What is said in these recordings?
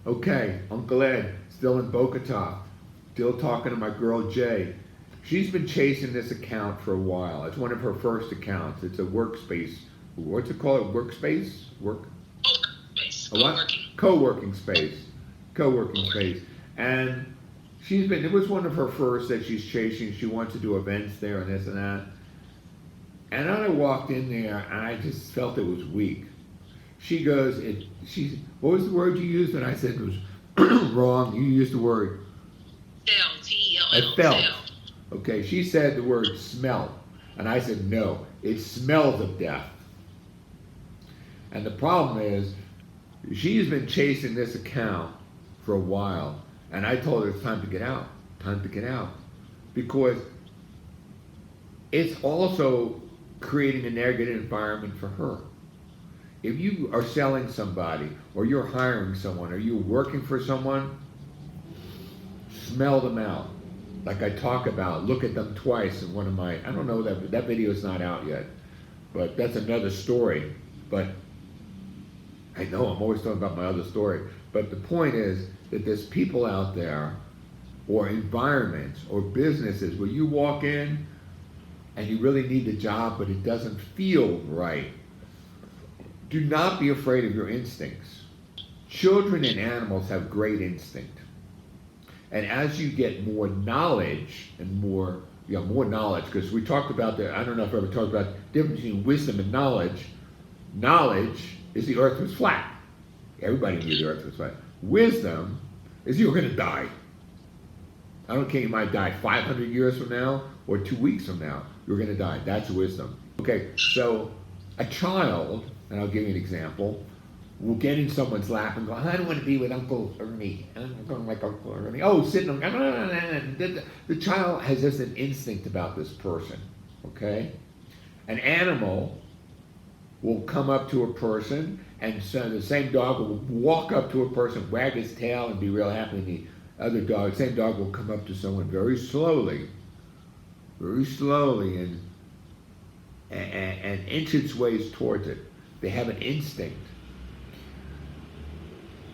Okay, Uncle Ed, still in Bogota, still talking to my girl Jay. She's been chasing this account for a while. It's one of her first accounts. It's a workspace. What's it called? Workspace? Space. A what? Co-working space. Co-working space. And it was one of her first that she's chasing. She wants to do events there and this and that. And then I walked in there and I just felt it was weak. She goes, what was the word you used? And I said it was wrong. You used the word. T-E-L-L. I felt. Okay, she said the word smell. And I said, no, it smells of death. And the problem is, she's been chasing this account for a while. And I told her it's time to get out. Time to get out. Because it's also creating a negative environment for her. If you are selling somebody, or you're hiring someone, or you're working for someone, smell them out. Like I talk about, look at them twice in one of my, I don't know, that video is not out yet, but that's another story. But I know I'm always talking about my other story. But the point is that there's people out there, or environments, or businesses where you walk in and you really need the job, but it doesn't feel right. Do not be afraid of your instincts. Children and animals have great instinct. And as you get more knowledge and more knowledge, because we talked about I don't know if I ever talked about the difference between wisdom and knowledge. Knowledge is the earth was flat. Everybody knew the earth was flat. Wisdom is you're going to die. I don't care, you might die 500 years from now or 2 weeks from now. You're going to die. That's wisdom. Okay, so a child, and I'll give you an example, will get in someone's lap and go, I don't want to be with Uncle Ernie. I don't want to like Uncle Ernie. Oh, sitting on, the child has just an instinct about this person, okay? An animal will come up to a person, and so the same dog will walk up to a person, wag his tail, and be real happy, and the other dog, same dog will come up to someone very slowly, and inch its ways towards it. They have an instinct.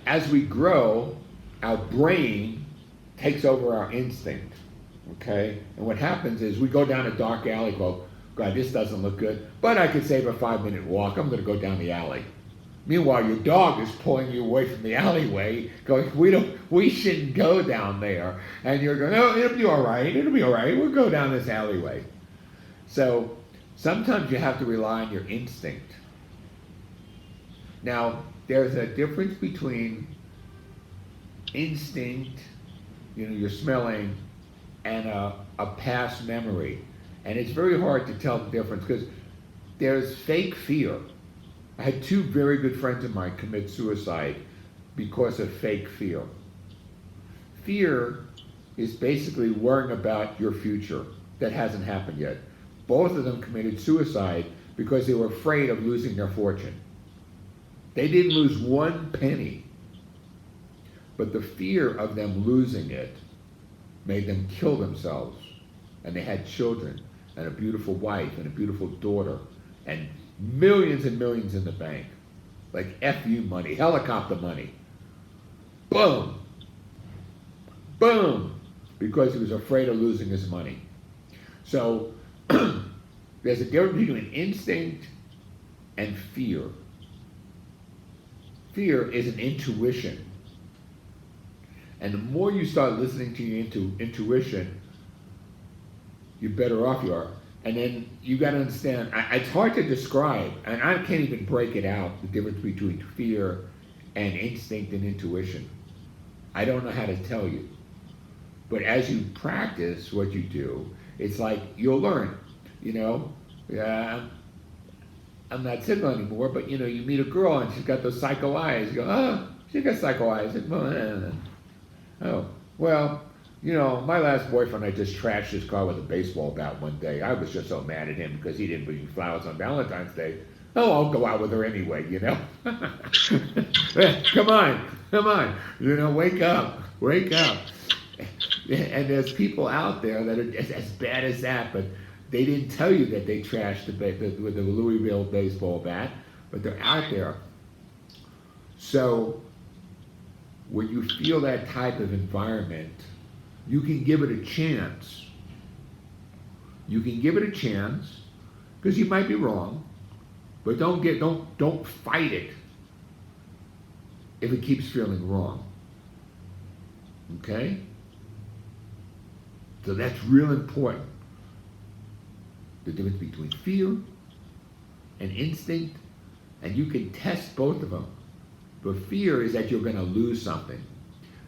As we grow, our brain takes over our instinct, okay? And what happens is we go down a dark alley, go, God, this doesn't look good, but I could save a 5-minute walk. I'm gonna go down the alley. Meanwhile, your dog is pulling you away from the alleyway, going, we shouldn't go down there. And you're going, oh, it'll be all right, we'll go down this alleyway. So sometimes you have to rely on your instinct. Now, there's a difference between instinct, you're smelling, and a past memory. And it's very hard to tell the difference because there's fake fear. I had 2 very good friends of mine commit suicide because of fake fear. Fear is basically worrying about your future that hasn't happened yet. Both of them committed suicide because they were afraid of losing their fortune. They didn't lose 1 penny, but the fear of them losing it made them kill themselves. And they had children, and a beautiful wife, and a beautiful daughter, and millions and millions in the bank. Like FU money, helicopter money. Boom. Boom. Because he was afraid of losing his money. So there's a difference between instinct and fear. Fear is an intuition. And the more you start listening to your intuition, the better off you are. And then you got to understand, it's hard to describe, and I can't even break it out, the difference between fear and instinct and intuition. I don't know how to tell you. But as you practice what you do, it's like you'll learn, I'm not single anymore, but you meet a girl and she's got those psycho eyes. You go, oh, she got psycho eyes. Oh, well, my last boyfriend, I just trashed his car with a baseball bat one day. I was just so mad at him because he didn't bring me flowers on Valentine's Day. Oh, I'll go out with her anyway, Come on, wake up. And there's people out there that are as bad as that, but they didn't tell you that they trashed with the Louisville baseball bat, but they're out there. So when you feel that type of environment, you can give it a chance. You can give it a chance, because you might be wrong, but don't fight it if it keeps feeling wrong. Okay? So that's real important. The difference between fear and instinct, and you can test both of them. But fear is that you're going to lose something.